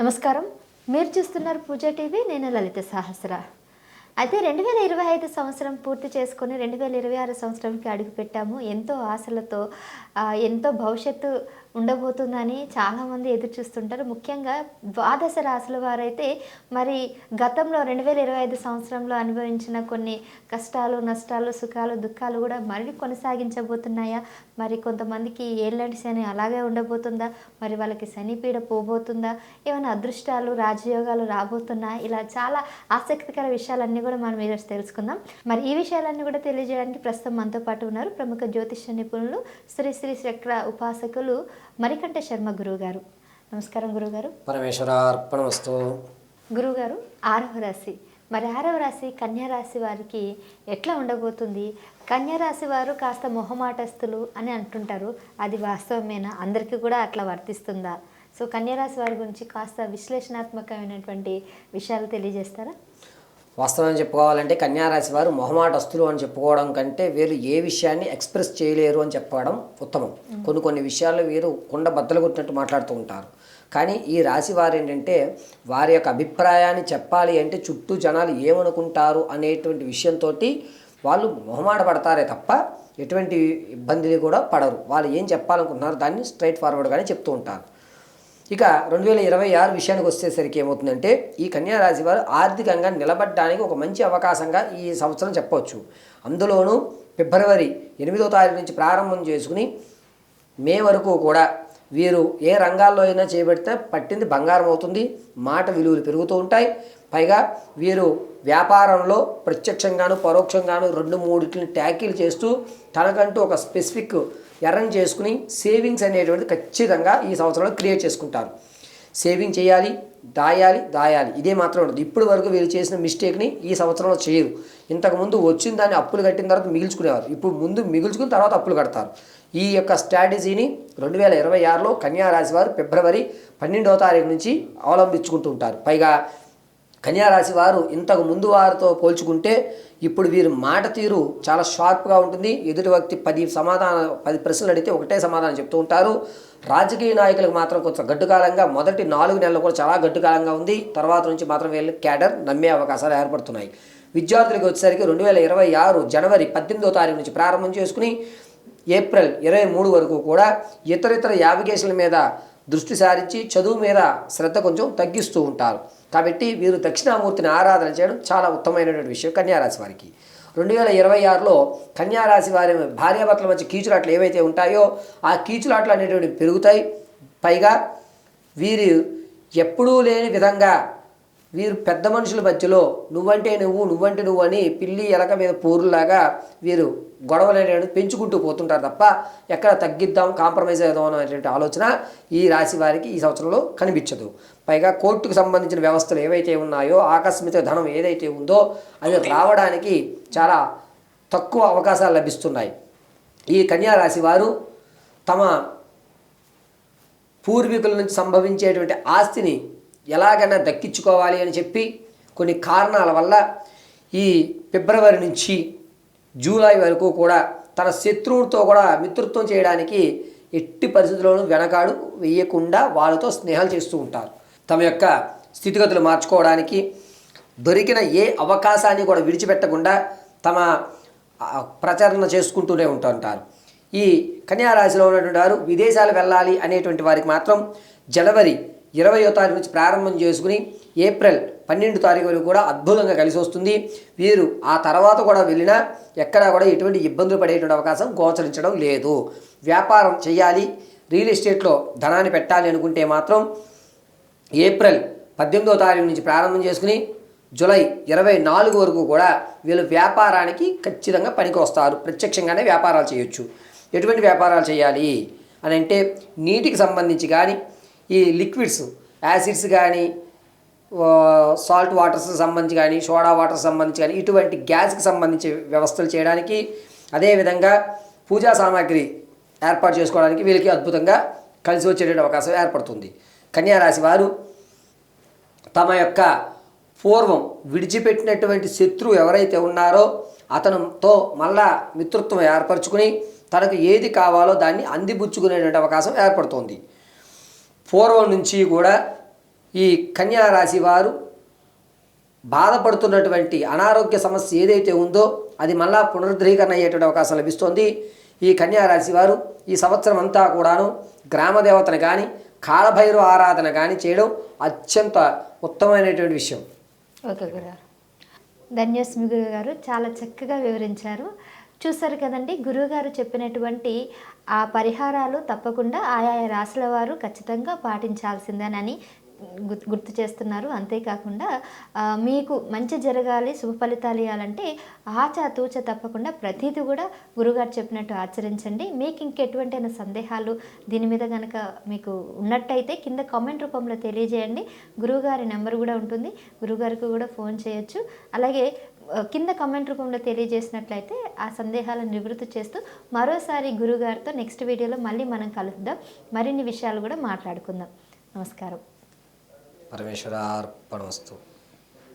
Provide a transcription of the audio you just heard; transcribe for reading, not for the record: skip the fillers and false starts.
నమస్కారం. మీరు చూస్తున్నారు పూజా టీవీ. నేను లలిత సహస్ర. అయితే 2025 సంవత్సరం పూర్తి చేసుకొని 2026 సంవత్సరంకి అడుగుపెట్టాము. ఎంతో ఆశలతో ఎంతో భవిష్యత్తు ఉండబోతుందని చాలామంది ఎదురు చూస్తుంటారు. ముఖ్యంగా ద్వాదశ రాశుల వారైతే మరి గతంలో 2025 సంవత్సరంలో అనుభవించిన కొన్ని కష్టాలు, నష్టాలు, సుఖాలు, దుఃఖాలు కూడా మళ్ళీ కొనసాగించబోతున్నాయా? మరి కొంతమందికి ఏళ్ళటి శని అలాగే ఉండబోతుందా? మరి వాళ్ళకి శనిపీడ పోబోతుందా? ఏమైనా అదృష్టాలు, రాజయోగాలు రాబోతున్నాయా? ఇలా చాలా ఆసక్తికర విషయాలన్నీ కూడా మనం ఈరోజు తెలుసుకుందాం. మరి ఈ విషయాలన్నీ కూడా తెలియజేయడానికి ప్రస్తుతం మనతో పాటు ఉన్నారు ప్రముఖ జ్యోతిష్య నిపుణులు శ్రీ శ్రీ చక్ర ఉపాసకులు మరికంఠ శర్మ గురువు గారు. నమస్కారం గురుగారు. పరమేశ్వరార్పణమస్తు. గురుగారు, 6వ రాశి, మరి 6వ రాశి కన్యా రాశి వారికి ఎట్లా ఉండబోతుంది? కన్యా రాశి వారు కాస్త మొహమాటస్తులు అని అంటుంటారు. అది వాస్తవమేనా? అందరికీ కూడా అట్లా వర్తిస్తుందా? సో కన్యా రాశి వారి గురించి కాస్త విశ్లేషణాత్మకమైనటువంటి విషయాలు తెలియజేస్తారా? వాస్తవం చెప్పుకోవాలంటే కన్యారాశి వారు మొహమాటస్తులు అని చెప్పుకోవడం కంటే వీరు ఏ విషయాన్ని ఎక్స్ప్రెస్ చేయలేరు అని చెప్పడం ఉత్తమం. కొన్ని విషయాల్లో వీరు కుండ బద్దలు కొట్టినట్టు మాట్లాడుతూ ఉంటారు. కానీ ఈ రాశి వారు ఏంటంటే వారి యొక్క అభిప్రాయాన్ని చెప్పాలి అంటే చుట్టూ జనాలు ఏమనుకుంటారు అనేటువంటి విషయంతో వాళ్ళు మొహమాట పడతారే తప్ప ఎటువంటి ఇబ్బందులు కూడా పడరు. వాళ్ళు ఏం చెప్పాలనుకుంటున్నారు దాన్ని స్ట్రైట్ ఫార్వర్డ్గానే చెప్తూ ఉంటారు. ఇక 2026 విషయానికి వచ్చేసరికి ఏమవుతుందంటే ఈ కన్యా రాశి వారు ఆర్థికంగా నిలబడడానికి ఒక మంచి అవకాశంగా ఈ సంవత్సరం చెప్పవచ్చు. అందులోనూ ఫిబ్రవరి 8వ తారీఖు నుంచి ప్రారంభం చేసుకుని మే వరకు కూడా వీరు ఏ రంగాల్లో అయినా చేపడితే పట్టింది బంగారం అవుతుంది. మాట విలువలు పెరుగుతూ ఉంటాయి. పైగా వీరు వ్యాపారంలో ప్రత్యక్షంగాను పరోక్షంగాను 2-3 ట్యాకీలు చేస్తూ తనకంటూ ఒక స్పెసిఫిక్ ఎర్న్ చేసుకుని సేవింగ్స్ అనేటువంటిది ఖచ్చితంగా ఈ సంవత్సరంలో క్రియేట్ చేసుకుంటారు. సేవింగ్ చేయాలి, దాయాలి ఇదే మాత్రం ఉండదు. ఇప్పటి వరకు వీళ్ళు చేసిన మిస్టేక్ని ఈ సంవత్సరంలో చేయరు. ఇంతకుముందు వచ్చిన దాన్ని అప్పులు కట్టిన తర్వాత మిగిల్చుకునేవారు. ఇప్పుడు ముందు మిగుల్చుకుని తర్వాత అప్పులు కడతారు. ఈ యొక్క స్ట్రాటజీని 2026లో కన్యా రాశి వారు ఫిబ్రవరి 12వ తారీఖు నుంచి అవలంబించుకుంటూ ఉంటారు. పైగా కన్యారాశి వారు ఇంతకు ముందు వారితో పోల్చుకుంటే ఇప్పుడు వీరు మాట తీరు చాలా షార్ప్గా ఉంటుంది. ఎదుటి వ్యక్తి 10 ప్రశ్నలు అడిగితే ఒకటే సమాధానం చెప్తూ ఉంటారు. రాజకీయ నాయకులకు మాత్రం కొంచెం గడ్డుకాలంగా మొదటి 4 నెలలు కూడా చాలా గడ్డుకాలంగా ఉంది. తర్వాత నుంచి మాత్రం వీళ్ళు క్యాడర్ నమ్మే అవకాశాలు ఏర్పడుతున్నాయి. విద్యార్థులకు వచ్చేసరికి 2026 జనవరి 18వ తారీఖు నుంచి ప్రారంభం చేసుకుని ఏప్రిల్ 23 వరకు కూడా ఇతర యావిగేషన్ల మీద దృష్టి సారించి చదువు మీద శ్రద్ధ కొంచెం తగ్గిస్తూ ఉంటారు. కాబట్టి వీరు దక్షిణామూర్తిని ఆరాధన చేయడం చాలా ఉత్తమమైనటువంటి విషయం కన్యారాశి వారికి. 2026లో కన్యారాశి వారి భార్యాభర్తల మధ్య కీచులాట్లు ఏవైతే ఉంటాయో ఆ కీచులాట్లు అనేటువంటివి పెరుగుతాయి. పైగా వీరు ఎప్పుడూ లేని విధంగా వీరు పెద్ద మనుషుల మధ్యలో నువ్వంటే నువ్వు అని పిల్లి ఎలక మీద పోరులాగా వీరు గొడవలు అనేటువంటి పెంచుకుంటూ పోతుంటారు తప్ప ఎక్కడ తగ్గిద్దాం, కాంప్రమైజ్ అవుదాం అనేటువంటి ఆలోచన ఈ రాశి వారికి ఈ సంవత్సరంలో కనిపించదు. పైగా కోర్టుకు సంబంధించిన వ్యవస్థలు ఏవైతే ఉన్నాయో ఆకస్మిక ధనం ఏదైతే ఉందో అది రావడానికి చాలా తక్కువ అవకాశాలు లభిస్తున్నాయి. ఈ కన్యా రాశి వారు తమ పూర్వీకుల నుంచి సంభవించేటువంటి ఆస్తిని ఎలాగైనా దక్కించుకోవాలి అని చెప్పి కొన్ని కారణాల వల్ల ఈ ఫిబ్రవరి నుంచి జూలై వరకు కూడా తన శత్రువులతో కూడా మిత్రత్వం చేయడానికి ఎట్టి పరిస్థితుల్లోనూ వెనకాడు వేయకుండా వాళ్ళతో స్నేహాలు చేస్తూ ఉంటారు. తమ యొక్క స్థితిగతులు మార్చుకోవడానికి దొరికిన ఏ అవకాశాన్ని కూడా విడిచిపెట్టకుండా తమ ప్రచారణ చేసుకుంటూనే ఉంటుంటారు. ఈ కన్యారాశిలో ఉన్నటువంటి వారు విదేశాలు వెళ్ళాలి అనేటువంటి వారికి మాత్రం జనవరి 20వ తారీఖు నుంచి ప్రారంభం చేసుకుని ఏప్రిల్ 12వ తారీఖు వరకు కూడా అద్భుతంగా కలిసి వస్తుంది. వీరు ఆ తర్వాత కూడా వెళ్ళినా ఎక్కడా కూడా ఎటువంటి ఇబ్బందులు పడేటువంటి అవకాశం గోచరించడం లేదు. వ్యాపారం చేయాలి, రియల్ ఎస్టేట్లో ధనాన్ని పెట్టాలి అనుకుంటే మాత్రం ఏప్రిల్ 18వ తారీఖు నుంచి ప్రారంభం చేసుకుని జూలై 24 వరకు కూడా వీళ్ళు వ్యాపారానికి ఖచ్చితంగా పనికి వస్తారు. ప్రత్యక్షంగానే వ్యాపారాలు చేయొచ్చు. ఎటువంటి వ్యాపారాలు చేయాలి అని అంటే నీటికి సంబంధించి కానీ ఈ లిక్విడ్స్ యాసిడ్స్ కానీ సాల్ట్ వాటర్స్కి సంబంధించి కానీ సోడా వాటర్కి సంబంధించి కానీ ఇటువంటి గ్యాస్కి సంబంధించి వ్యవస్థలు చేయడానికి, అదేవిధంగా పూజా సామాగ్రి ఏర్పాటు చేసుకోవడానికి వీళ్ళకి అద్భుతంగా కలిసి వచ్చేటువంటి అవకాశం ఏర్పడుతుంది. కన్యారాశి వారు తమ యొక్క పూర్వం విడిచిపెట్టినటువంటి శత్రువు ఎవరైతే ఉన్నారో అతనితో మళ్ళా మిత్రత్వం ఏర్పరచుకుని తనకు ఏది కావాలో దాన్ని అందిపుచ్చుకునేటువంటి అవకాశం ఏర్పడుతుంది. పూర్వం నుంచి కూడా ఈ కన్యా రాశి వారు బాధపడుతున్నటువంటి అనారోగ్య సమస్య ఏదైతే ఉందో అది మళ్ళా పునరుద్ధరీకరణ అయ్యేటువంటి అవకాశం లభిస్తుంది. ఈ కన్యా రాశి వారు ఈ సంవత్సరం అంతా కూడాను గ్రామదేవతను కానీ కాళభైరవ ఆరాధన కానీ చేయడం అత్యంత ఉత్తమమైనటువంటి విషయం. ఓకే గురుగారు, ధన్యోస్మి గురుగారు, చాలా చక్కగా వివరించారు. చూసారు కదండి, గురువుగారు చెప్పినటువంటి ఆ పరిహారాలు తప్పకుండా ఆయా రాశుల వారు ఖచ్చితంగా పాటించాల్సిందేనని గుర్తు చేస్తున్నారు. అంతేకాకుండా మీకు మంచి జరగాలి, శుభ ఫలితాలు ఇవ్వాలంటే ఆచాతూచ తప్పకుండా ప్రతిదీ కూడా గురుగారు చెప్పినట్టు ఆచరించండి. మీకు ఇంకెటువంటి సందేహాలు దీని మీద కనుక మీకు ఉన్నట్టయితే కింద కామెంట్ రూపంలో తెలియజేయండి. గురువుగారి నెంబర్ కూడా ఉంటుంది, గురువుగారికి కూడా ఫోన్ చేయొచ్చు. అలాగే కింద కామెంట్ రూపంలో తెలియజేసినట్లయితే ఆ సందేహాలను నివృత్తి చేస్తూ మరోసారి గురుగారితో నెక్స్ట్ వీడియోలో మళ్ళీ మనం కలుద్దాం. మరిన్ని విషయాలు కూడా మాట్లాడుకుందాం. నమస్కారం. పరమేశ్వరార్పణమస్తు.